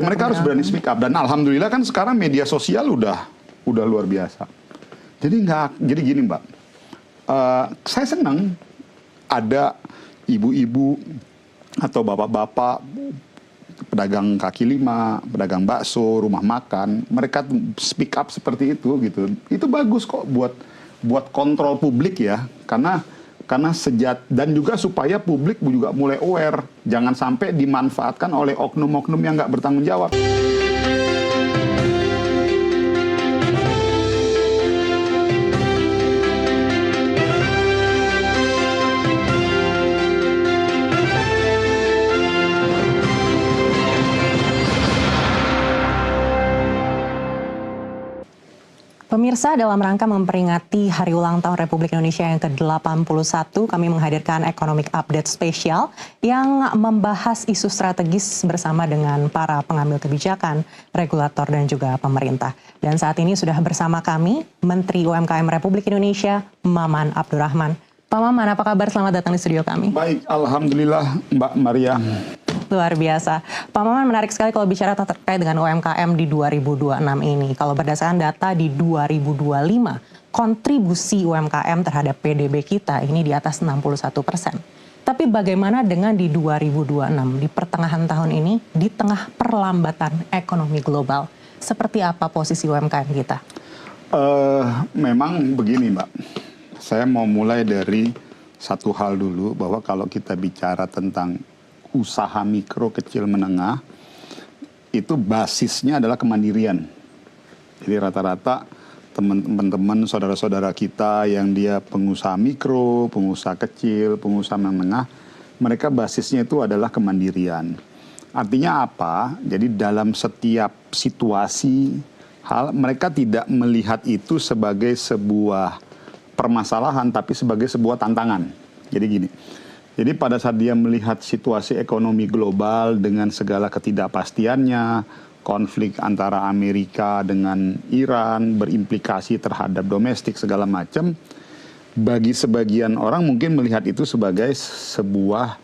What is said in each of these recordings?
Mereka harus berani speak up, dan alhamdulillah kan sekarang media sosial udah luar biasa. Jadi gini Mbak, saya senang ada ibu-ibu atau bapak-bapak pedagang kaki lima, pedagang bakso, rumah makan, mereka speak up seperti itu gitu. Itu bagus kok buat kontrol publik ya, karena dan juga supaya publik juga mulai aware, jangan sampai dimanfaatkan oleh oknum-oknum yang nggak bertanggung jawab. Pemirsa, dalam rangka memperingati Hari Ulang Tahun Republik Indonesia yang ke-81, kami menghadirkan Economic Update spesial yang membahas isu strategis bersama dengan para pengambil kebijakan, regulator, dan juga pemerintah. Dan saat ini sudah bersama kami, Menteri UMKM Republik Indonesia, Maman Abdurrahman. Pak Maman, apa kabar? Selamat datang di studio kami. Baik, alhamdulillah Mbak Maria. Luar biasa. Pak Maman, menarik sekali kalau bicara terkait dengan UMKM di 2026 ini. Kalau berdasarkan data di 2025, kontribusi UMKM terhadap PDB kita ini di atas 61%. Tapi bagaimana dengan di 2026, di pertengahan tahun ini, di tengah perlambatan ekonomi global? Seperti apa posisi UMKM kita? Memang begini Mbak, saya mau mulai dari satu hal dulu, bahwa kalau kita bicara tentang usaha mikro, kecil, menengah, itu basisnya adalah kemandirian. Jadi rata-rata teman-teman, saudara-saudara kita yang dia pengusaha mikro, pengusaha kecil, pengusaha menengah, mereka basisnya itu adalah kemandirian. Artinya apa? Jadi dalam setiap situasi, mereka tidak melihat itu sebagai sebuah permasalahan, tapi sebagai sebuah tantangan. Jadi gini, jadi pada saat dia melihat situasi ekonomi global dengan segala ketidakpastiannya, konflik antara Amerika dengan Iran, berimplikasi terhadap domestik segala macam, bagi sebagian orang mungkin melihat itu sebagai sebuah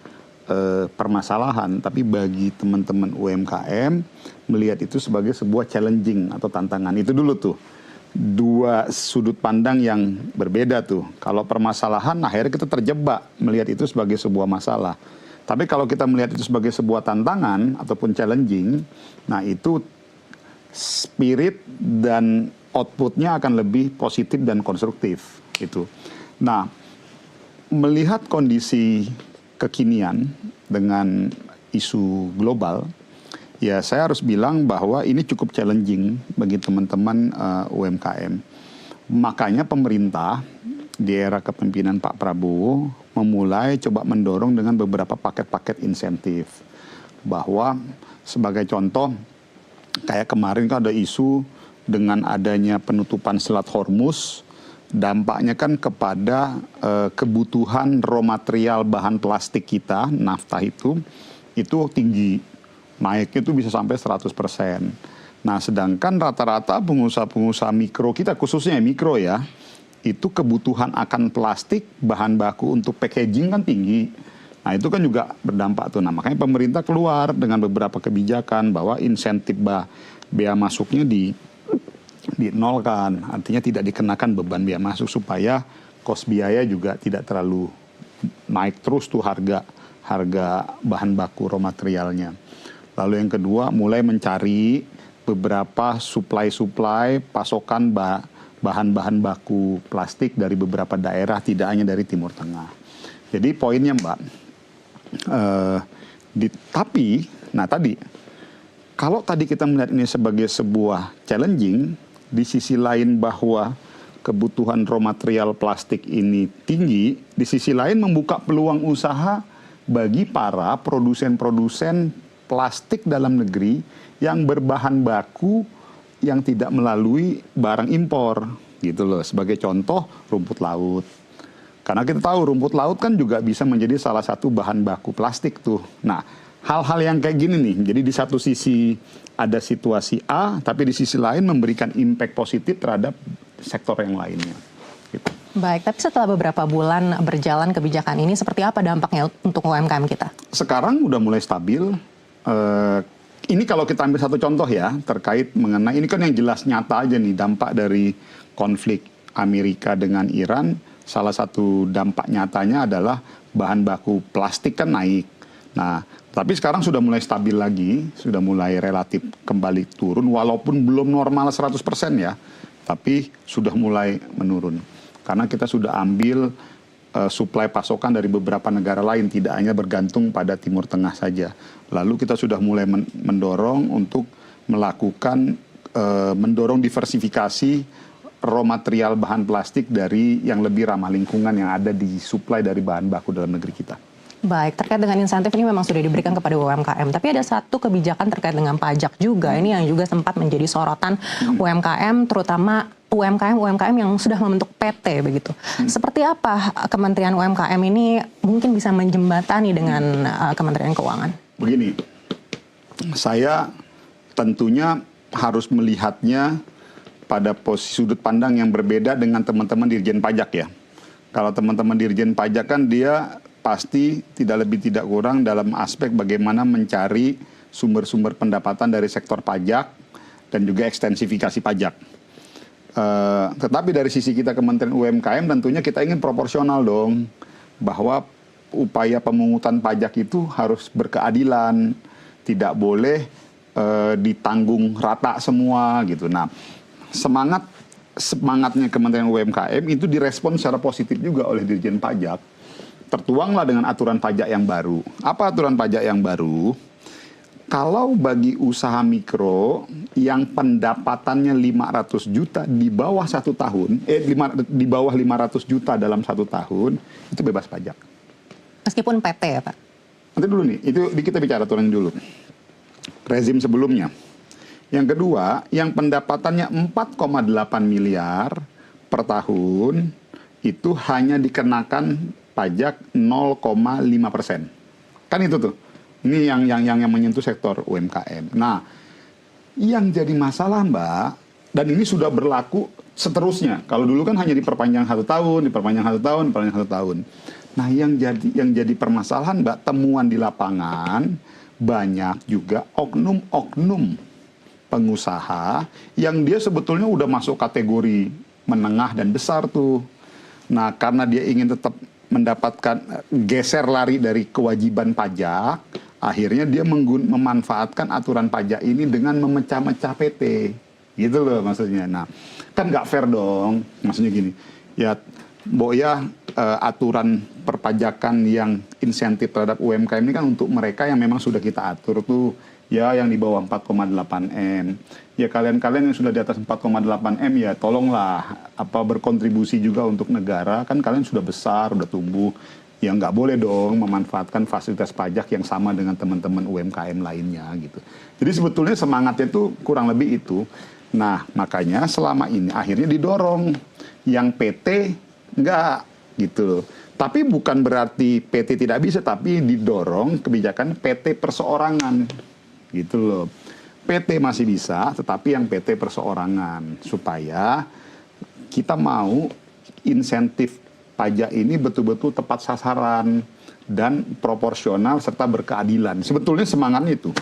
permasalahan, tapi bagi teman-teman UMKM melihat itu sebagai sebuah challenging atau tantangan. Itu dulu tuh. Dua sudut pandang yang berbeda tuh. Kalau permasalahan, akhirnya kita terjebak melihat itu sebagai sebuah masalah. Tapi kalau kita melihat itu sebagai sebuah tantangan ataupun challenging, nah itu spirit dan outputnya akan lebih positif dan konstruktif. Itu. Nah, melihat kondisi kekinian dengan isu global, ya saya harus bilang bahwa ini cukup challenging bagi teman-teman UMKM. Makanya pemerintah di era kepemimpinan Pak Prabowo memulai coba mendorong dengan beberapa paket-paket insentif. Bahwa sebagai contoh, kayak kemarin kan ada isu dengan adanya penutupan Selat Hormuz, dampaknya kan kepada kebutuhan raw material bahan plastik kita, nafta itu tinggi. Naiknya itu bisa sampai 100%. Nah, sedangkan rata-rata pengusaha-pengusaha mikro kita, khususnya mikro ya, itu kebutuhan akan plastik, bahan baku untuk packaging kan tinggi. Nah, itu kan juga berdampak tuh. Nah, makanya pemerintah keluar dengan beberapa kebijakan bahwa insentif bea masuknya dinolkan. Artinya tidak dikenakan beban bea masuk supaya kos biaya juga tidak terlalu naik terus tuh harga bahan baku raw materialnya. Lalu yang kedua, mulai mencari beberapa supply pasokan bahan-bahan baku plastik dari beberapa daerah, tidak hanya dari Timur Tengah. Jadi poinnya Mbak, kalau tadi kita melihat ini sebagai sebuah challenging, di sisi lain bahwa kebutuhan raw material plastik ini tinggi, di sisi lain membuka peluang usaha bagi para produsen-produsen plastik dalam negeri yang berbahan baku yang tidak melalui barang impor gitu loh. Sebagai contoh rumput laut. Karena kita tahu rumput laut kan juga bisa menjadi salah satu bahan baku plastik tuh. Nah, hal-hal yang kayak gini nih. Jadi di satu sisi ada situasi A, tapi di sisi lain memberikan impact positif terhadap sektor yang lainnya. Gitu. Baik, tapi setelah beberapa bulan berjalan kebijakan ini, seperti apa dampaknya untuk UMKM kita? Sekarang udah mulai stabil. Ini kalau kita ambil satu contoh ya, terkait mengenai, ini kan yang jelas nyata aja nih, dampak dari konflik Amerika dengan Iran, salah satu dampak nyatanya adalah bahan baku plastik kan naik. Nah, tapi sekarang sudah mulai stabil lagi, sudah mulai relatif kembali turun, walaupun belum normal 100% ya, tapi sudah mulai menurun. Karena kita sudah ambil suplai pasokan dari beberapa negara lain, tidak hanya bergantung pada Timur Tengah saja. Lalu kita sudah mulai mendorong untuk melakukan, mendorong diversifikasi raw material bahan plastik dari yang lebih ramah lingkungan yang ada di suplai dari bahan baku dalam negeri kita. Baik, terkait dengan insentif ini memang sudah diberikan kepada UMKM, tapi ada satu kebijakan terkait dengan pajak juga. Ini yang juga sempat menjadi sorotan UMKM, terutama UMKM yang sudah membentuk PT begitu. Seperti apa Kementerian UMKM ini mungkin bisa menjembatani dengan Kementerian Keuangan? Begini, saya tentunya harus melihatnya pada posisi sudut pandang yang berbeda dengan teman-teman Dirjen Pajak ya. Kalau teman-teman Dirjen Pajak kan dia pasti tidak lebih tidak kurang dalam aspek bagaimana mencari sumber-sumber pendapatan dari sektor pajak dan juga ekstensifikasi pajak. Tetapi dari sisi kita Kementerian UMKM tentunya kita ingin proporsional dong, bahwa upaya pemungutan pajak itu harus berkeadilan, tidak boleh ditanggung rata semua gitu. Nah, semangatnya Kementerian UMKM itu direspon secara positif juga oleh Dirjen Pajak. Tertuanglah dengan aturan pajak yang baru. Apa aturan pajak yang baru? Kalau bagi usaha mikro yang pendapatannya 500 juta di bawah 1 tahun, di bawah 500 juta dalam 1 tahun, itu bebas pajak. Meskipun PT ya Pak? Nanti dulu nih, itu kita bicara aturan dulu. Rezim sebelumnya. Yang kedua, yang pendapatannya 4,8 miliar per tahun, itu hanya dikenakan pajak 0,5%. Kan itu tuh. Ini yang menyentuh sektor UMKM. Nah, yang jadi masalah Mbak, dan ini sudah berlaku seterusnya. Kalau dulu kan hanya diperpanjang 1 tahun, diperpanjang 1 tahun, diperpanjang 1 tahun. Nah, yang jadi permasalahan Mbak, temuan di lapangan banyak juga oknum-oknum pengusaha yang dia sebetulnya udah masuk kategori menengah dan besar tuh. Nah, karena dia ingin tetap mendapatkan geser lari dari kewajiban pajak, akhirnya dia memanfaatkan aturan pajak ini dengan memecah-mecah PT, gitu loh maksudnya. Nah, kan nggak fair dong, maksudnya gini, ya, aturan perpajakan yang insentif terhadap UMKM ini kan untuk mereka yang memang sudah kita atur tuh, ya yang di bawah 4,8 M. Ya kalian-kalian yang sudah di atas 4,8 M ya tolonglah berkontribusi juga untuk negara, kan kalian sudah besar, sudah tumbuh. Ya nggak boleh dong memanfaatkan fasilitas pajak yang sama dengan teman-teman UMKM lainnya gitu. Jadi sebetulnya semangatnya itu kurang lebih itu. Nah makanya selama ini akhirnya didorong yang PT enggak gitu. Tapi bukan berarti PT tidak bisa, tapi didorong kebijakan PT perseorangan gitu loh. PT masih bisa, tetapi yang PT perseorangan supaya kita mau insentif pajak ini betul-betul tepat sasaran dan proporsional serta berkeadilan. Sebetulnya semangatnya itu.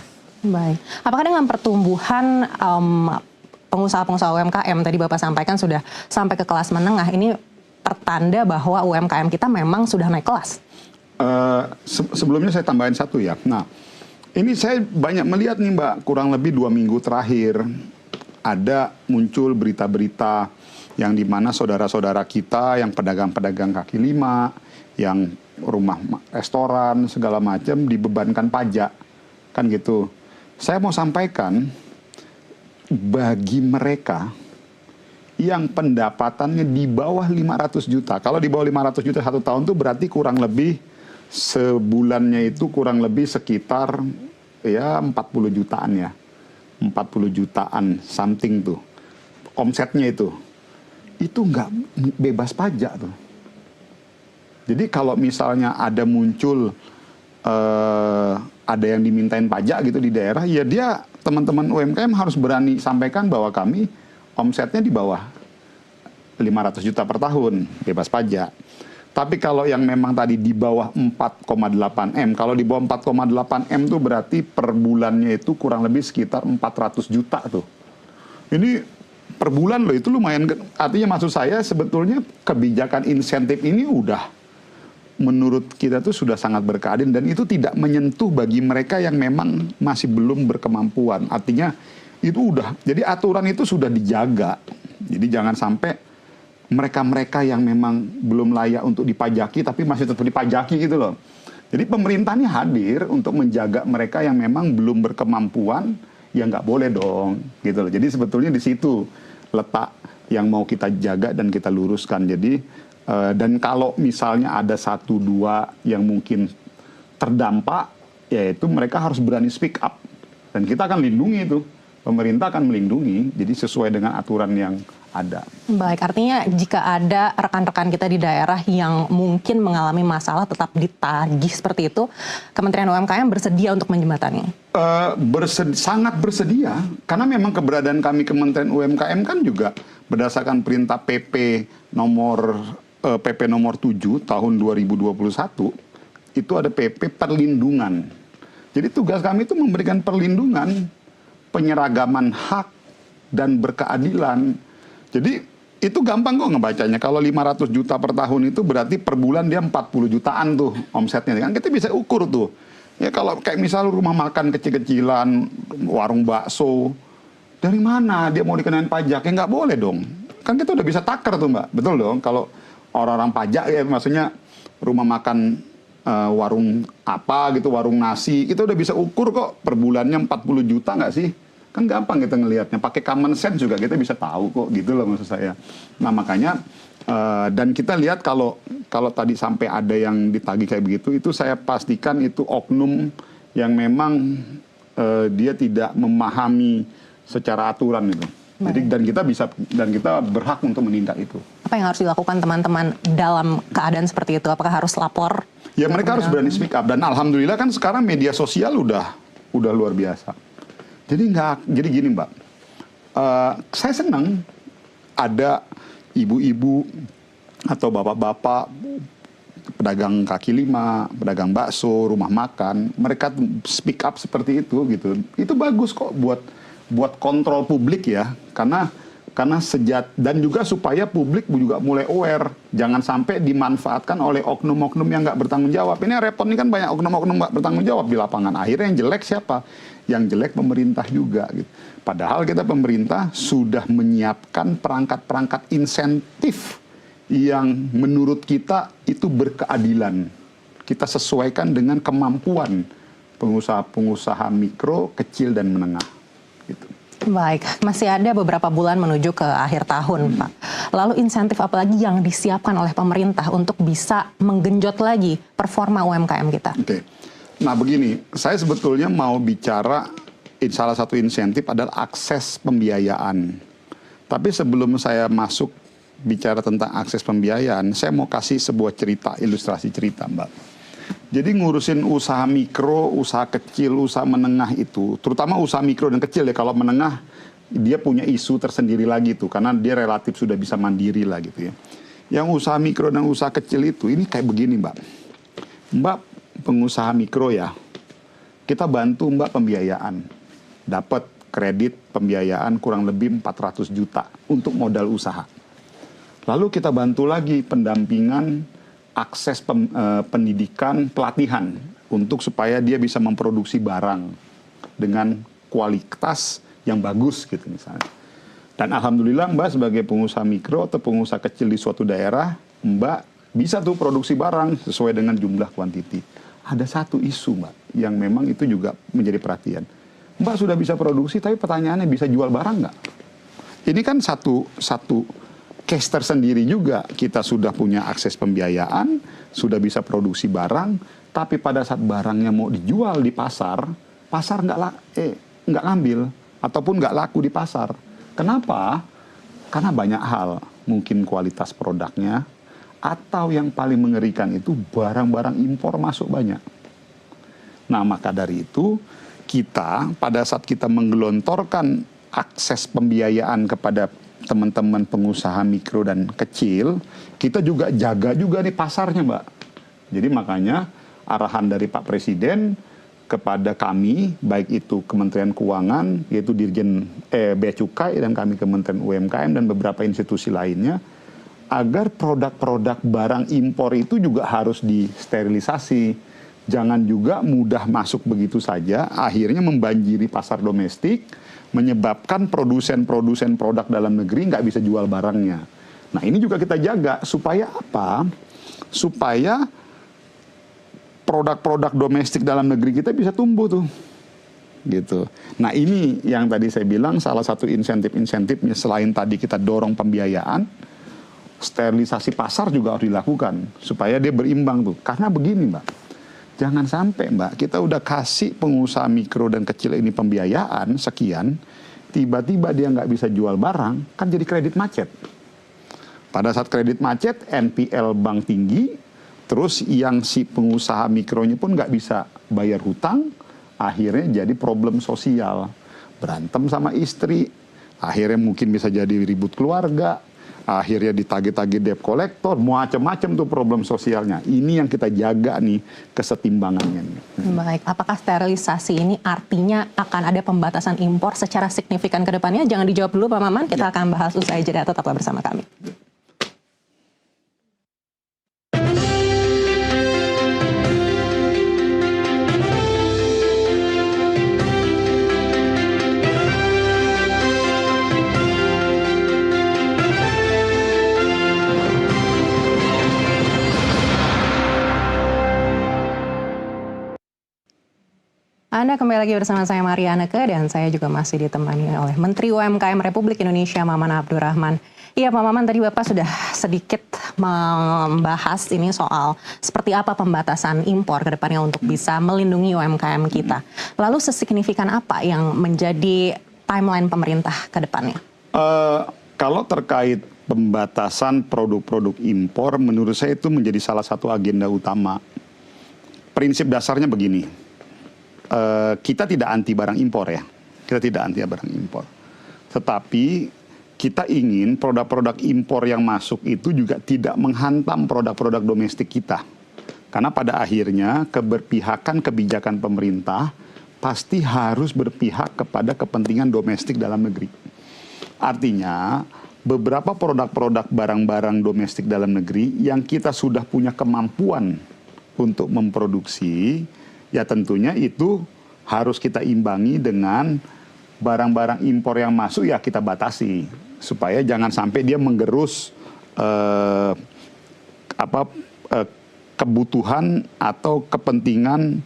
Baik. Apakah dengan pertumbuhan pengusaha-pengusaha UMKM tadi Bapak sampaikan sudah sampai ke kelas menengah, ini pertanda bahwa UMKM kita memang sudah naik kelas? Sebelumnya saya tambahin satu ya. Nah, ini saya banyak melihat nih Mbak, kurang lebih 2 minggu terakhir ada muncul berita-berita yang dimana saudara-saudara kita yang pedagang-pedagang kaki lima, yang rumah restoran segala macam dibebankan pajak, kan gitu. Saya mau sampaikan bagi mereka yang pendapatannya di bawah 500 juta, kalau di bawah 500 juta 1 tahun tuh berarti kurang lebih sebulannya itu kurang lebih sekitar ya 40 jutaan ya. 40 jutaan something tuh. Omsetnya itu nggak bebas pajak tuh. Jadi kalau misalnya ada muncul ada yang dimintain pajak gitu di daerah, ya dia teman-teman UMKM harus berani sampaikan bahwa kami omsetnya di bawah 500 juta per tahun, bebas pajak. Tapi kalau yang memang tadi di bawah 4,8 M, kalau di bawah 4,8 M tuh berarti per bulannya itu kurang lebih sekitar 400 juta tuh. Ini per bulan loh, itu lumayan. Artinya maksud saya sebetulnya kebijakan insentif ini udah menurut kita tuh sudah sangat berkeadilan, dan itu tidak menyentuh bagi mereka yang memang masih belum berkemampuan. Artinya itu udah, jadi aturan itu sudah dijaga. Jadi jangan sampai mereka-mereka yang memang belum layak untuk dipajaki tapi masih tetap dipajaki gitu loh. Jadi pemerintah ini hadir untuk menjaga mereka yang memang belum berkemampuan, ya nggak boleh dong gitu loh. Jadi sebetulnya di situ letak yang mau kita jaga dan kita luruskan. Jadi dan kalau misalnya ada satu dua yang mungkin terdampak, yaitu mereka harus berani speak up. Dan kita akan lindungi itu, pemerintah akan melindungi, jadi sesuai dengan aturan yang ada. Baik, artinya jika ada rekan-rekan kita di daerah yang mungkin mengalami masalah tetap ditagih seperti itu, Kementerian UMKM bersedia untuk menjembatani? Sangat bersedia, karena memang keberadaan kami Kementerian UMKM kan juga berdasarkan perintah PP nomor 7 tahun 2021, itu ada PP perlindungan. Jadi tugas kami itu memberikan perlindungan, penyeragaman hak, dan berkeadilan. Jadi itu gampang kok ngebacanya. Kalau 500 juta per tahun itu berarti per bulan dia 40 jutaan tuh omsetnya. Kan kita bisa ukur tuh. Ya kalau kayak misal rumah makan kecil-kecilan, warung bakso, dari mana dia mau dikenain pajak? Ya nggak boleh dong. Kan kita udah bisa takar tuh Mbak, betul dong. Kalau orang-orang pajak ya, maksudnya rumah makan warung apa gitu, warung nasi, kita udah bisa ukur kok per bulannya 40 juta nggak sih? Kan gampang kita ngelihatnya, pakai common sense juga kita bisa tahu kok gitu loh maksud saya. Nah makanya dan kita lihat kalau tadi sampai ada yang ditagih kayak begitu, itu saya pastikan itu oknum yang memang dia tidak memahami secara aturan itu. Jadi dan kita berhak untuk menindak itu. Apa yang harus dilakukan teman-teman dalam keadaan seperti itu? Apakah harus lapor? Ya mereka harus berani speak up, dan alhamdulillah kan sekarang media sosial udah luar biasa. Jadi gini Mbak, saya senang ada ibu-ibu atau bapak-bapak pedagang kaki lima, pedagang bakso, rumah makan, mereka speak up seperti itu gitu. Itu bagus kok buat kontrol publik ya, karena dan juga supaya publik juga mulai aware, jangan sampai dimanfaatkan oleh oknum-oknum yang nggak bertanggung jawab. Ini repot nih kan, banyak oknum-oknum nggak bertanggung jawab di lapangan. Akhirnya yang jelek siapa? Yang jelek pemerintah juga. Gitu. Padahal kita pemerintah sudah menyiapkan perangkat-perangkat insentif yang menurut kita itu berkeadilan. Kita sesuaikan dengan kemampuan pengusaha-pengusaha mikro, kecil dan menengah. Gitu. Baik, masih ada beberapa bulan menuju ke akhir tahun, Pak. Lalu insentif apa lagi yang disiapkan oleh pemerintah untuk bisa menggenjot lagi performa UMKM kita? Oke. Nah begini, saya sebetulnya mau bicara salah satu insentif adalah akses pembiayaan. Tapi sebelum saya masuk bicara tentang akses pembiayaan, saya mau kasih sebuah ilustrasi cerita, Mbak. Jadi ngurusin usaha mikro, usaha kecil, usaha menengah itu, terutama usaha mikro dan kecil ya, kalau menengah dia punya isu tersendiri lagi tuh, karena dia relatif sudah bisa mandiri lah gitu ya. Yang usaha mikro dan usaha kecil itu, ini kayak begini Mbak. Mbak pengusaha mikro ya, kita bantu Mbak pembiayaan, dapat kredit pembiayaan kurang lebih 400 juta untuk modal usaha. Lalu kita bantu lagi pendampingan, akses pendidikan, pelatihan untuk supaya dia bisa memproduksi barang dengan kualitas yang bagus gitu misalnya. Dan alhamdulillah Mbak sebagai pengusaha mikro atau pengusaha kecil di suatu daerah, Mbak bisa tuh produksi barang sesuai dengan jumlah kuantiti. Ada satu isu Mbak yang memang itu juga menjadi perhatian. Mbak sudah bisa produksi tapi pertanyaannya bisa jual barang nggak? Ini kan satu case tersendiri juga. Kita sudah punya akses pembiayaan, sudah bisa produksi barang, tapi pada saat barangnya mau dijual di pasar nggak ngambil ataupun nggak laku di pasar. Kenapa? Karena banyak hal, mungkin kualitas produknya, atau yang paling mengerikan itu barang-barang impor masuk banyak. Nah maka dari itu kita pada saat kita menggelontorkan akses pembiayaan kepada teman-teman pengusaha mikro dan kecil, kita juga jaga juga nih pasarnya, Mbak. Jadi makanya arahan dari Pak Presiden kepada kami, baik itu Kementerian Keuangan, yaitu Dirjen Bea Cukai, dan kami Kementerian UMKM dan beberapa institusi lainnya, agar produk-produk barang impor itu juga harus disterilisasi. Jangan juga mudah masuk begitu saja, akhirnya membanjiri pasar domestik, menyebabkan produsen-produsen produk dalam negeri nggak bisa jual barangnya. Nah ini juga kita jaga, supaya apa? Supaya produk-produk domestik dalam negeri kita bisa tumbuh tuh. Gitu. Nah ini yang tadi saya bilang salah satu insentif-insentifnya, selain tadi kita dorong pembiayaan, sterilisasi pasar juga harus dilakukan supaya dia berimbang tuh. Karena begini, Mbak, jangan sampai, Mbak, kita udah kasih pengusaha mikro dan kecil ini pembiayaan sekian, tiba-tiba dia nggak bisa jual barang, kan jadi kredit macet. Pada saat kredit macet, NPL bank tinggi, terus yang si pengusaha mikronya pun nggak bisa bayar hutang, akhirnya jadi problem sosial. Berantem sama istri, akhirnya mungkin bisa jadi ribut keluarga, akhirnya ditagih-tagih debt collector, macam-macam tuh problem sosialnya. Ini yang kita jaga nih, kesetimbangannya. Baik, apakah sterilisasi ini artinya akan ada pembatasan impor secara signifikan ke depannya? Jangan dijawab dulu Pak Maman, kita akan bahas usai jeda, tetaplah bersama kami. Anda kembali lagi bersama saya Maria Anneke, dan saya juga masih ditemani oleh Menteri UMKM Republik Indonesia Maman Abdurrahman. Iya Pak Maman, tadi Bapak sudah sedikit membahas ini soal seperti apa pembatasan impor ke depannya untuk bisa melindungi UMKM kita. Lalu sesignifikan apa yang menjadi timeline pemerintah ke depannya? Kalau terkait pembatasan produk-produk impor, menurut saya itu menjadi salah satu agenda utama. Prinsip dasarnya begini. Kita tidak anti barang impor ya, kita tidak anti barang impor. Tetapi kita ingin produk-produk impor yang masuk itu juga tidak menghantam produk-produk domestik kita. Karena pada akhirnya keberpihakan kebijakan pemerintah pasti harus berpihak kepada kepentingan domestik dalam negeri. Artinya beberapa produk-produk barang-barang domestik dalam negeri yang kita sudah punya kemampuan untuk memproduksi, ya tentunya itu harus kita imbangi dengan barang-barang impor yang masuk, ya kita batasi supaya jangan sampai dia menggerus kebutuhan atau kepentingan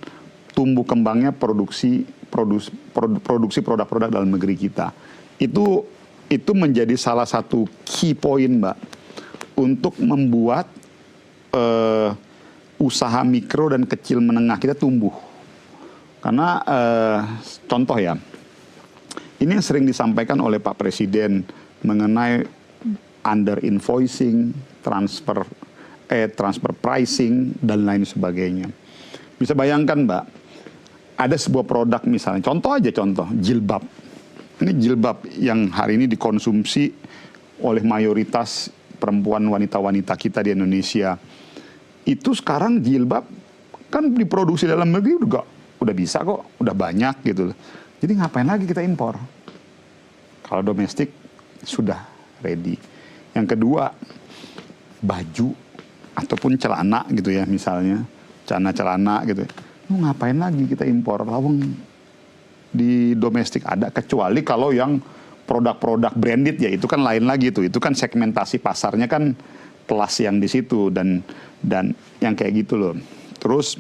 tumbuh kembangnya produksi produk-produk dalam negeri kita. Itu menjadi salah satu key point, Mbak, untuk membuat usaha mikro dan kecil menengah kita tumbuh. Karena contoh ya, ini yang sering disampaikan oleh Pak Presiden mengenai under invoicing, transfer pricing dan lain sebagainya. Bisa bayangkan, Mbak, ada sebuah produk misalnya, contoh jilbab. Ini jilbab yang hari ini dikonsumsi oleh mayoritas perempuan wanita-wanita kita di Indonesia. Itu sekarang jilbab kan diproduksi dalam negeri udah bisa kok, udah banyak gitu. Jadi ngapain lagi kita impor? Kalau domestik sudah ready. Yang kedua, baju ataupun celana gitu ya, misalnya celana gitu. Mau ngapain lagi kita impor? Lawang di domestik ada, kecuali kalau yang produk-produk branded ya, itu kan lain lagi tuh. Itu kan segmentasi pasarnya kan kelas yang di situ dan yang kayak gitu loh. Terus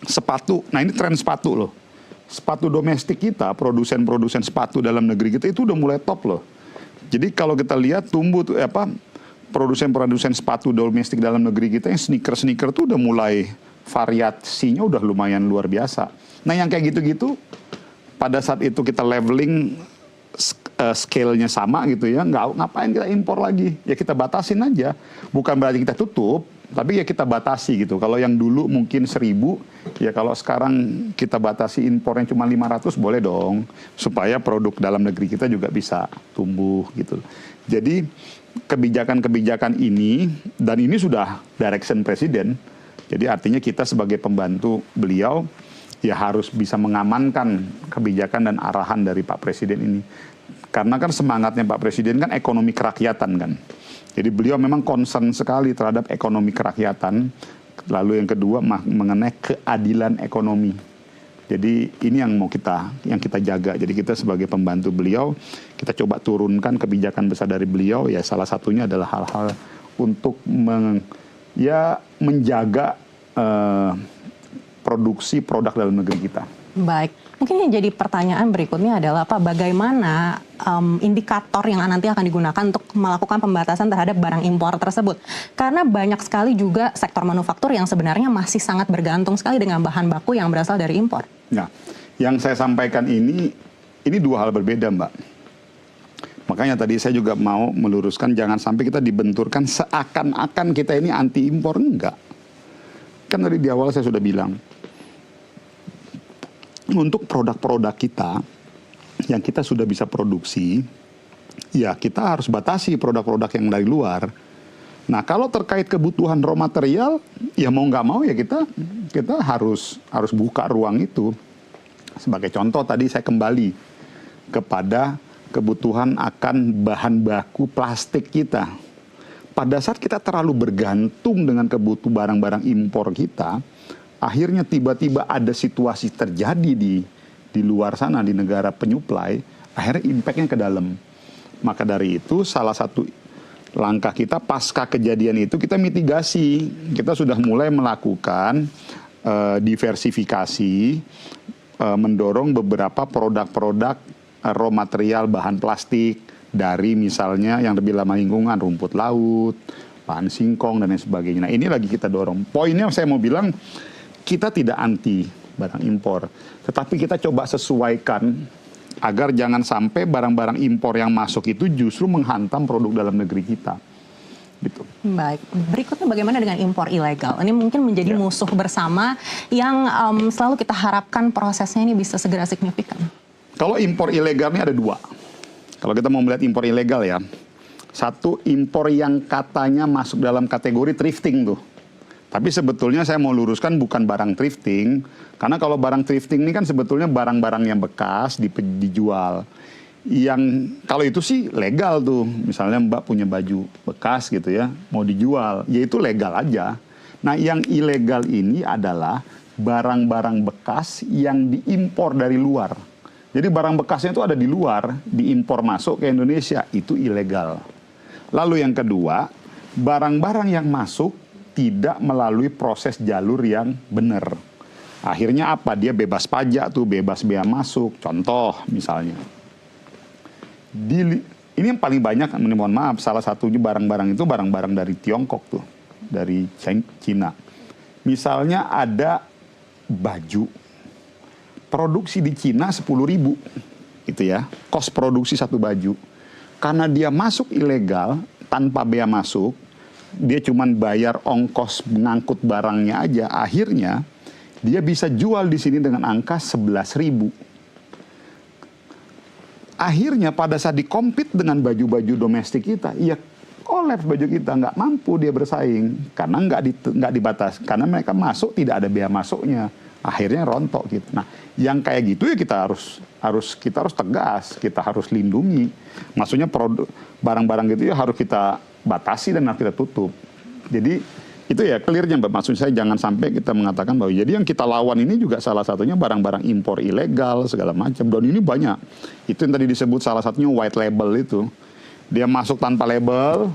sepatu, nah ini tren sepatu loh. Sepatu domestik kita, produsen-produsen sepatu dalam negeri kita itu udah mulai top loh. Jadi kalau kita lihat tumbuh tuh produsen-produsen sepatu domestik dalam negeri kita yang sneaker tuh udah mulai variasinya udah lumayan luar biasa. Nah yang kayak gitu-gitu pada saat itu kita leveling scale-nya sama gitu ya, ngapain kita impor lagi? Ya kita batasin aja. Bukan berarti kita tutup, Tapi ya kita batasi gitu. Kalau yang dulu mungkin 1.000, ya kalau sekarang kita batasi impornya cuma 500, boleh dong. Supaya produk dalam negeri kita juga bisa tumbuh gitu. Jadi kebijakan-kebijakan ini, dan ini sudah direction Presiden, jadi artinya kita sebagai pembantu beliau, ya harus bisa mengamankan kebijakan dan arahan dari Pak Presiden ini. Karena kan semangatnya Pak Presiden kan ekonomi kerakyatan kan. Jadi beliau memang concern sekali terhadap ekonomi kerakyatan. Lalu yang kedua mengenai keadilan ekonomi. Jadi ini yang kita jaga. Jadi kita sebagai pembantu beliau, kita coba turunkan kebijakan besar dari beliau. Ya salah satunya adalah hal-hal untuk menjaga produksi produk dalam negeri kita. Baik, mungkin yang jadi pertanyaan berikutnya adalah Pak, bagaimana indikator yang nanti akan digunakan untuk melakukan pembatasan terhadap barang impor tersebut? Karena banyak sekali juga sektor manufaktur yang sebenarnya masih sangat bergantung sekali dengan bahan baku yang berasal dari impor. Nah, yang saya sampaikan ini dua hal berbeda, Mbak. Makanya tadi saya juga mau meluruskan, jangan sampai kita dibenturkan seakan-akan kita ini anti impor. Enggak. Kan tadi di awal saya sudah bilang, untuk produk-produk kita yang kita sudah bisa produksi, ya kita harus batasi produk-produk yang dari luar. Nah, kalau terkait kebutuhan raw material, ya mau nggak mau ya kita harus buka ruang itu. Sebagai contoh tadi saya kembali kepada kebutuhan akan bahan baku plastik kita. Pada saat kita terlalu bergantung dengan kebutuhan barang-barang impor kita, akhirnya tiba-tiba ada situasi terjadi di luar sana, di negara penyuplai, akhirnya impactnya ke dalam. Maka dari itu salah satu langkah kita pasca kejadian itu kita mitigasi. Kita sudah mulai melakukan diversifikasi, mendorong beberapa produk-produk raw material bahan plastik, dari misalnya yang lebih ramah lingkungan, rumput laut, bahan singkong, dan lain sebagainya. Nah, ini lagi kita dorong. Poinnya saya mau bilang, kita tidak anti barang impor. Tetapi kita coba sesuaikan agar jangan sampai barang-barang impor yang masuk itu justru menghantam produk dalam negeri kita. Gitu. Baik, berikutnya bagaimana dengan impor ilegal? Ini mungkin menjadi musuh bersama yang selalu kita harapkan prosesnya ini bisa segera signifikan. Kalau impor ilegal ini ada dua. Kalau kita mau melihat impor ilegal ya, satu impor yang katanya masuk dalam kategori thrifting tuh. Tapi sebetulnya saya mau luruskan bukan barang thrifting, karena kalau barang thrifting ini kan sebetulnya barang-barang yang bekas dijual. Yang kalau itu sih legal tuh, misalnya Mbak punya baju bekas gitu ya, mau dijual, ya itu legal aja. Nah, yang ilegal ini adalah barang-barang bekas yang diimpor dari luar. Jadi barang bekasnya itu ada di luar, diimpor masuk ke Indonesia, itu ilegal. Lalu yang kedua, barang-barang yang masuk tidak melalui proses jalur yang benar. Akhirnya apa? Dia bebas pajak tuh, bebas bea masuk. Contoh misalnya, ini yang paling banyak, mohon maaf, salah satunya barang-barang itu barang-barang dari Tiongkok tuh, dari Cina. Misalnya ada baju, produksi di Cina 10.000, gitu ya, kos produksi satu baju. Karena dia masuk ilegal, tanpa bea masuk, dia cuma bayar ongkos mengangkut barangnya aja, akhirnya dia bisa jual di sini dengan angka 11.000. Akhirnya pada saat dikompet dengan baju-baju domestik kita, ya kolaps baju kita, nggak mampu dia bersaing karena nggak dibatas, karena mereka masuk tidak ada bea masuknya, akhirnya rontok gitu. Nah, yang kayak gitu ya kita harus tegas, kita harus lindungi. Maksudnya barang-barang gitu ya harus kita batasi dan harus kita tutup. Jadi itu ya clearnya, Mbak. Maksud saya jangan sampai kita mengatakan bahwa jadi yang kita lawan ini juga salah satunya barang-barang impor ilegal segala macam. Dan ini banyak. Itu yang tadi disebut salah satunya white label itu. Dia masuk tanpa label,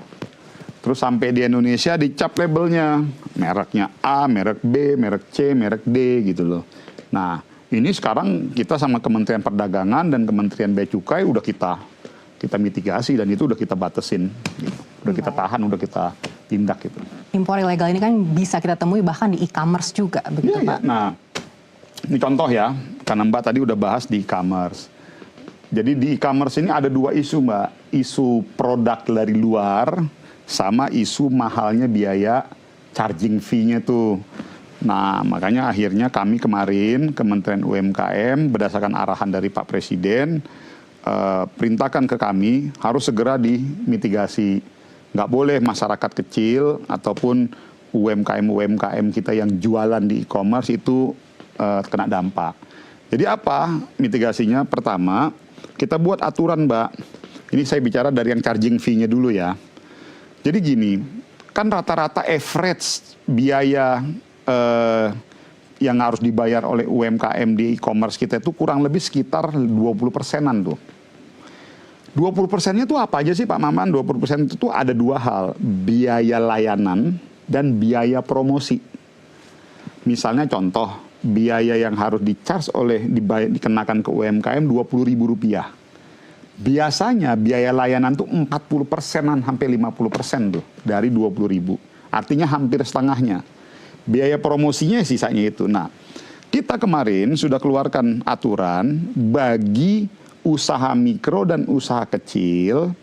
terus sampai di Indonesia dicap labelnya, mereknya A, merek B, merek C, merek D gitu loh. Nah, ini sekarang kita sama Kementerian Perdagangan dan Kementerian Bea Cukai udah kita mitigasi dan itu udah kita batasin, gitu. Udah kita tahan, udah kita tindak gitu. Impor ilegal ini kan bisa kita temui bahkan di e-commerce juga, begitu Pak? Nah, ini contoh ya, karena Mbak tadi udah bahas di e-commerce. Jadi di e-commerce ini ada dua isu, Mbak. Isu produk dari luar sama isu mahalnya biaya charging fee-nya tuh. Nah, makanya akhirnya kami kemarin Kementerian UMKM berdasarkan arahan dari Pak Presiden perintahkan ke kami harus segera dimitigasi. Nggak boleh masyarakat kecil ataupun UMKM kita yang jualan di e-commerce itu kena dampak. Jadi apa mitigasinya? Pertama, kita buat aturan, Mbak. Ini saya bicara dari yang charging fee-nya dulu ya. Jadi gini, kan rata-rata average biaya yang harus dibayar oleh UMKM di e-commerce kita itu kurang lebih sekitar 20%-an tuh. 20%-nya itu apa aja sih Pak Maman? 20% itu tuh ada dua hal, biaya layanan dan biaya promosi. Misalnya contoh, biaya yang harus di-charge dikenakan ke UMKM Rp20.000. Biasanya biaya layanan tuh 40%-an sampai 50% tuh dari 20.000. Artinya hampir setengahnya. Biaya promosinya sisanya itu. Nah, kita kemarin sudah keluarkan aturan bagi usaha mikro dan usaha kecil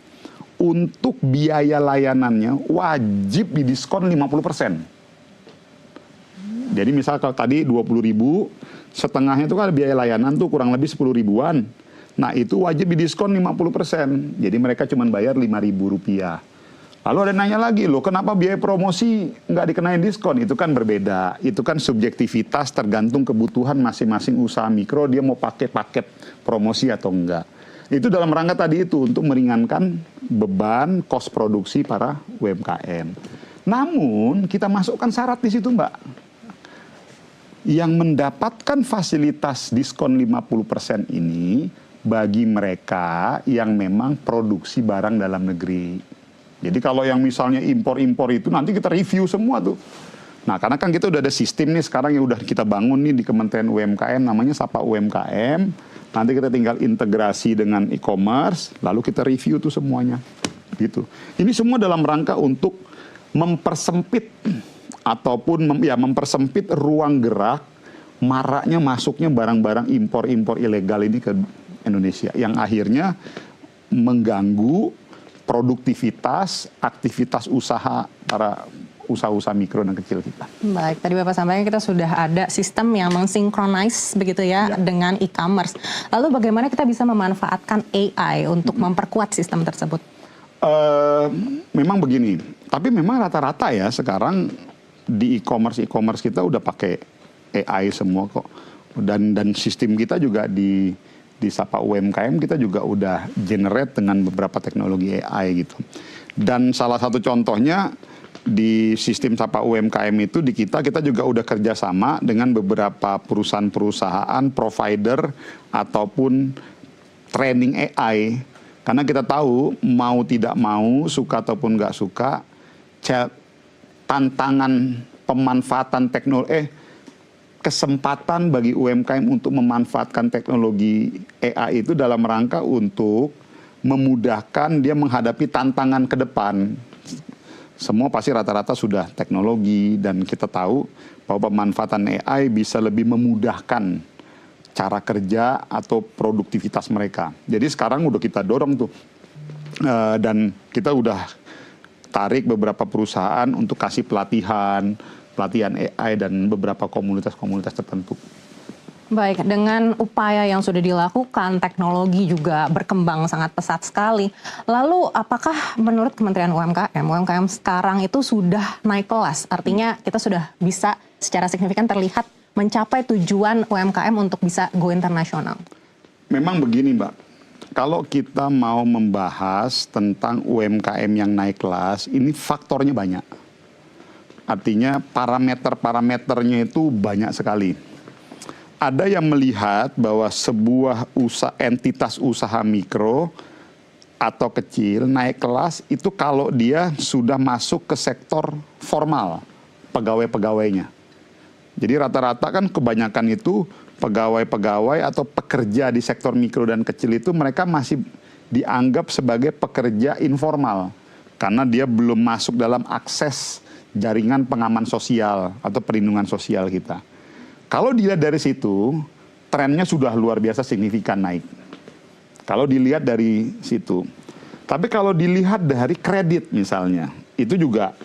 untuk biaya layanannya wajib didiskon 50%. Jadi misal kalau tadi 20.000, setengahnya itu kan biaya layanan tuh kurang lebih 10 ribuan. Nah itu wajib didiskon 50%. Jadi mereka cuma bayar Rp5.000. Lalu ada nanya lagi, loh kenapa biaya promosi nggak dikenain diskon? Itu kan berbeda. Itu kan subjektivitas tergantung kebutuhan masing-masing usaha mikro, dia mau pakai paket promosi atau enggak. Itu dalam rangka tadi itu untuk meringankan beban kos produksi para UMKM. Namun kita masukkan syarat di situ, Mbak. Yang mendapatkan fasilitas diskon 50% ini bagi mereka yang memang produksi barang dalam negeri. Jadi kalau yang misalnya impor-impor itu nanti kita review semua tuh. Nah karena kan kita udah ada sistem nih sekarang yang udah kita bangun nih di Kementerian UMKM namanya Sapa UMKM. Nanti kita tinggal integrasi dengan e-commerce, lalu kita review tuh semuanya. Gitu. Ini semua dalam rangka untuk mempersempit ataupun mempersempit ruang gerak maraknya masuknya barang-barang impor-impor ilegal ini ke Indonesia yang akhirnya mengganggu produktivitas, aktivitas usaha para usaha-usaha mikro dan kecil kita. Baik, tadi Bapak sampaikan kita sudah ada sistem yang mensinkronize begitu ya dengan e-commerce. Lalu bagaimana kita bisa memanfaatkan AI untuk memperkuat sistem tersebut? Memang begini, tapi memang rata-rata ya sekarang di e-commerce kita udah pakai AI semua kok. Dan sistem kita juga di Sapa UMKM kita juga udah generate dengan beberapa teknologi AI gitu. Dan salah satu contohnya di sistem Sapa UMKM itu di kita juga udah kerjasama dengan beberapa perusahaan-perusahaan provider ataupun training AI. Karena kita tahu mau tidak mau, suka ataupun nggak suka, tantangan pemanfaatan teknologi kesempatan bagi UMKM untuk memanfaatkan teknologi AI itu dalam rangka untuk memudahkan dia menghadapi tantangan ke depan. Semua pasti rata-rata sudah teknologi dan kita tahu bahwa pemanfaatan AI bisa lebih memudahkan cara kerja atau produktivitas mereka. Jadi sekarang udah kita dorong tuh dan kita udah tarik beberapa perusahaan untuk kasih pelatihan AI dan beberapa komunitas-komunitas tertentu. Baik, dengan upaya yang sudah dilakukan, teknologi juga berkembang sangat pesat sekali. Lalu apakah menurut Kementerian UMKM sekarang itu sudah naik kelas? Artinya kita sudah bisa secara signifikan terlihat mencapai tujuan UMKM untuk bisa go internasional? Memang begini Mbak, kalau kita mau membahas tentang UMKM yang naik kelas, ini faktornya banyak. Artinya parameternya itu banyak sekali. Ada yang melihat bahwa sebuah entitas usaha mikro atau kecil naik kelas itu kalau dia sudah masuk ke sektor formal, pegawai-pegawainya. Jadi rata-rata kan kebanyakan itu pegawai-pegawai atau pekerja di sektor mikro dan kecil itu mereka masih dianggap sebagai pekerja informal. Karena dia belum masuk dalam akses jaringan pengaman sosial atau perlindungan sosial kita. Kalau dilihat dari situ, trennya sudah luar biasa signifikan naik. Kalau dilihat dari situ. Tapi kalau dilihat dari kredit misalnya, itu juga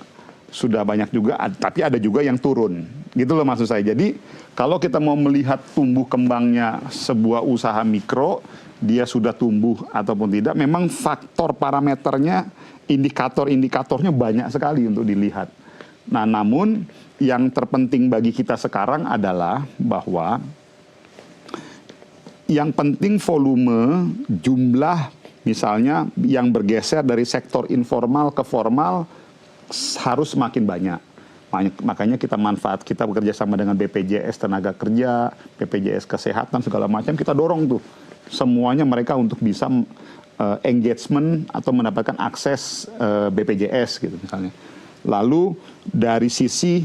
sudah banyak juga, tapi ada juga yang turun. Gitu loh maksud saya. Jadi kalau kita mau melihat tumbuh kembangnya sebuah usaha mikro, dia sudah tumbuh ataupun tidak, memang faktor parameternya, indikator-indikatornya banyak sekali untuk dilihat. Nah, namun yang terpenting bagi kita sekarang adalah bahwa yang penting volume, jumlah misalnya yang bergeser dari sektor informal ke formal harus semakin banyak. Makanya kita bekerja sama dengan BPJS Tenaga Kerja, BPJS Kesehatan, segala macam, kita dorong tuh semuanya mereka untuk bisa engagement atau mendapatkan akses BPJS gitu misalnya. Lalu dari sisi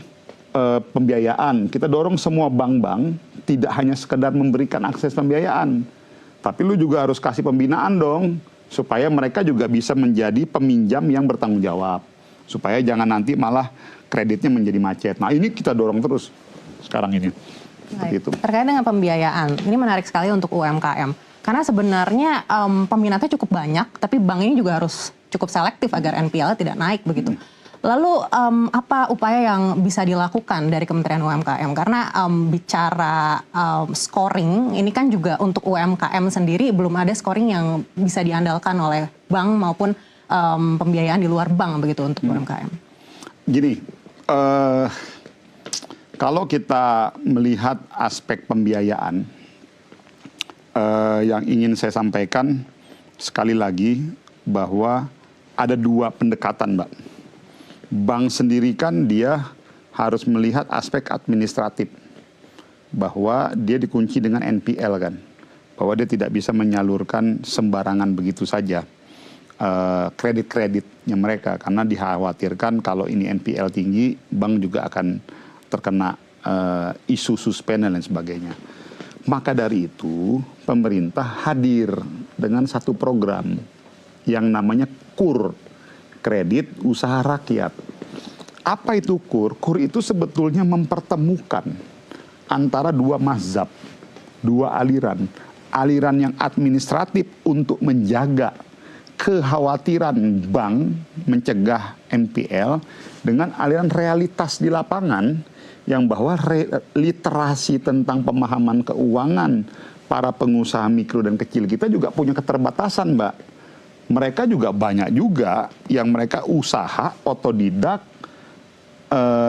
pembiayaan, kita dorong semua bank-bank tidak hanya sekedar memberikan akses pembiayaan, tapi lu juga harus kasih pembinaan dong, supaya mereka juga bisa menjadi peminjam yang bertanggung jawab, supaya jangan nanti malah kreditnya menjadi macet. Nah ini kita dorong terus sekarang ini. Itu. Terkait dengan pembiayaan, ini menarik sekali untuk UMKM, karena sebenarnya peminatnya cukup banyak, tapi bank ini juga harus cukup selektif agar NPL tidak naik begitu. Lalu apa upaya yang bisa dilakukan dari Kementerian UMKM? Karena bicara scoring, ini kan juga untuk UMKM sendiri belum ada scoring yang bisa diandalkan oleh bank maupun pembiayaan di luar bank begitu untuk UMKM. Gini, kalau kita melihat aspek pembiayaan, yang ingin saya sampaikan sekali lagi bahwa ada dua pendekatan, Mbak. Bank sendiri kan dia harus melihat aspek administratif, bahwa dia dikunci dengan NPL kan, bahwa dia tidak bisa menyalurkan sembarangan begitu saja kredit-kreditnya mereka, karena dikhawatirkan kalau ini NPL tinggi, bank juga akan terkena isu suspend dan lain sebagainya. Maka dari itu pemerintah hadir dengan satu program yang namanya KUR, Kredit Usaha Rakyat. Apa itu KUR? KUR itu sebetulnya mempertemukan antara dua mazhab, dua aliran. Aliran yang administratif untuk menjaga kekhawatiran bank mencegah NPL, dengan aliran realitas di lapangan yang bahwa literasi tentang pemahaman keuangan para pengusaha mikro dan kecil kita juga punya keterbatasan, Mbak. Mereka juga banyak juga yang mereka usaha otodidak,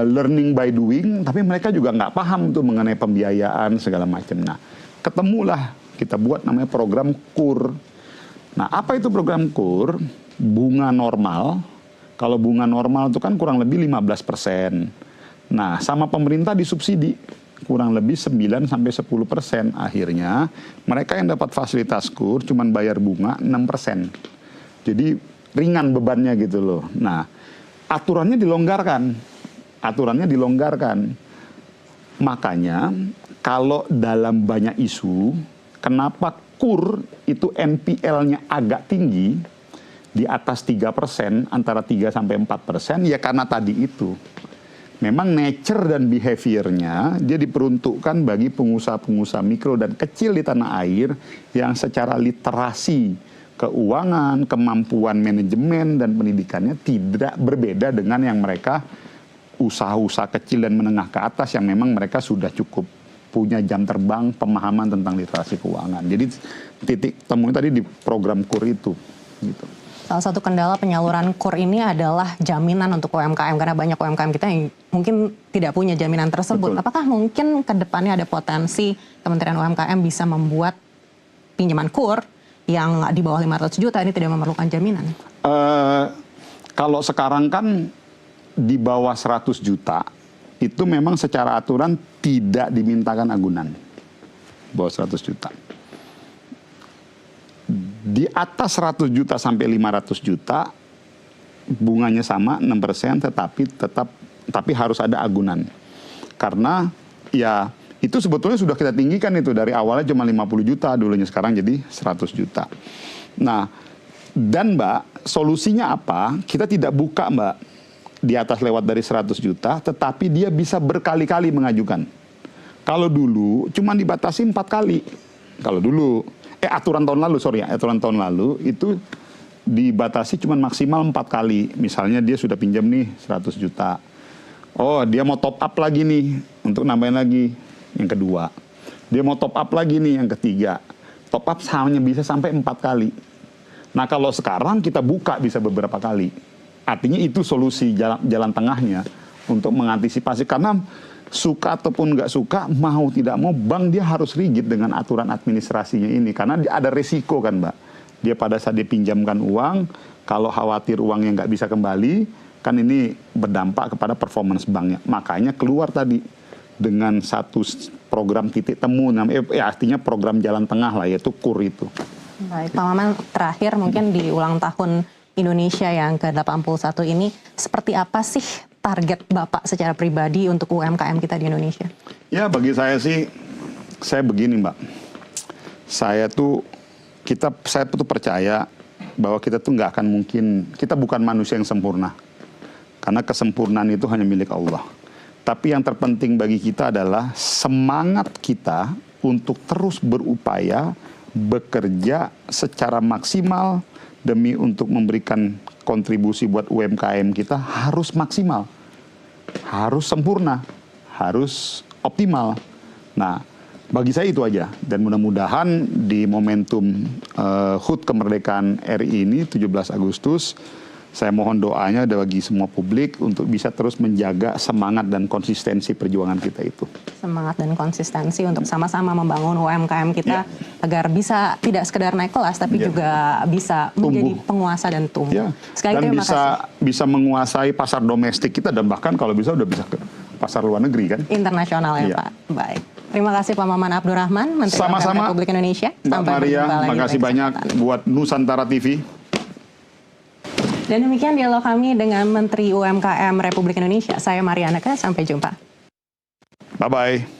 learning by doing, tapi mereka juga nggak paham tuh mengenai pembiayaan segala macam. Nah, ketemulah kita buat namanya program KUR. Nah, apa itu program KUR? Bunga normal. Kalau bunga normal itu kan kurang lebih 15%. Nah, sama pemerintah disubsidi kurang lebih 9-10%. Akhirnya mereka yang dapat fasilitas KUR cuman bayar bunga 6%. Jadi ringan bebannya gitu loh. Nah, aturannya dilonggarkan. Makanya kalau dalam banyak isu, kenapa KUR itu NPL-nya agak tinggi, di atas 3%, antara 3-4%, ya karena tadi itu. Memang nature dan behavior-nya dia diperuntukkan bagi pengusaha-pengusaha mikro dan kecil di tanah air yang secara literasi keuangan, kemampuan manajemen dan pendidikannya tidak berbeda dengan yang mereka usaha-usaha kecil dan menengah ke atas yang memang mereka sudah cukup punya jam terbang pemahaman tentang literasi keuangan. Jadi titik temunya tadi di program KUR itu. Gitu. Salah satu kendala penyaluran KUR ini adalah jaminan untuk UMKM, karena banyak UMKM kita yang mungkin tidak punya jaminan tersebut. Betul. Apakah mungkin ke depannya ada potensi Kementerian UMKM bisa membuat pinjaman KUR yang di bawah 500 juta ini tidak memerlukan jaminan? Kalau sekarang kan di bawah 100 juta itu memang secara aturan tidak dimintakan agunan. Bawah 100 juta. Di atas 100 juta sampai 500 juta bunganya sama 6%, tapi harus ada agunan. Karena ya itu sebetulnya sudah kita tinggikan itu, dari awalnya cuma 50 juta dulunya, sekarang jadi 100 juta. Nah, dan Mbak, solusinya apa? Kita tidak buka, Mbak, di atas lewat dari 100 juta, tetapi dia bisa berkali-kali mengajukan. Kalau dulu cuma dibatasi 4 kali. Kalau dulu aturan tahun lalu itu dibatasi cuma maksimal 4 kali. Misalnya dia sudah pinjam nih 100 juta. Oh, dia mau top up lagi nih untuk nambahin lagi yang kedua. Dia mau top up lagi nih yang ketiga. Top up hanya bisa sampai 4 kali. Nah, kalau sekarang kita buka bisa beberapa kali. Artinya itu solusi jalan tengahnya untuk mengantisipasi. Karena suka ataupun nggak suka, mau tidak mau, bank dia harus rigid dengan aturan administrasinya ini. Karena ada resiko kan, Mbak. Dia pada saat dia pinjamkan uang, kalau khawatir uangnya nggak bisa kembali, kan ini berdampak kepada performance banknya. Makanya keluar tadi dengan satu program titik temu, artinya program jalan tengah lah, yaitu KUR itu. Baik, Pak Maman, terakhir mungkin di ulang tahun Indonesia yang ke-81 ini, seperti apa sih target Bapak secara pribadi untuk UMKM kita di Indonesia? Ya, bagi saya sih, saya begini, Mbak. Saya tuh percaya bahwa kita tuh nggak akan mungkin, kita bukan manusia yang sempurna. Karena kesempurnaan itu hanya milik Allah. Tapi yang terpenting bagi kita adalah semangat kita untuk terus berupaya bekerja secara maksimal demi untuk memberikan kontribusi buat UMKM kita harus maksimal, harus sempurna, harus optimal. Nah, bagi saya itu aja. Dan mudah-mudahan di momentum HUT kemerdekaan RI ini 17 Agustus, saya mohon doanya bagi semua publik untuk bisa terus menjaga semangat dan konsistensi perjuangan kita itu. Semangat dan konsistensi untuk sama-sama membangun UMKM kita agar bisa tidak sekedar naik kelas, tapi juga bisa menjadi penguasa dan tumbuh. Sekali dan terima kasih. bisa menguasai pasar domestik kita dan bahkan kalau bisa udah bisa ke pasar luar negeri kan. Internasional ya Pak. Baik. Terima kasih Pak Maman Abdurrahman, Menteri Agama Republik Indonesia. Mbak Maria, makasih banyak buat Nusantara TV. Dan demikian dialog kami dengan Menteri UMKM Republik Indonesia. Saya Mariana, sampai jumpa. Bye-bye.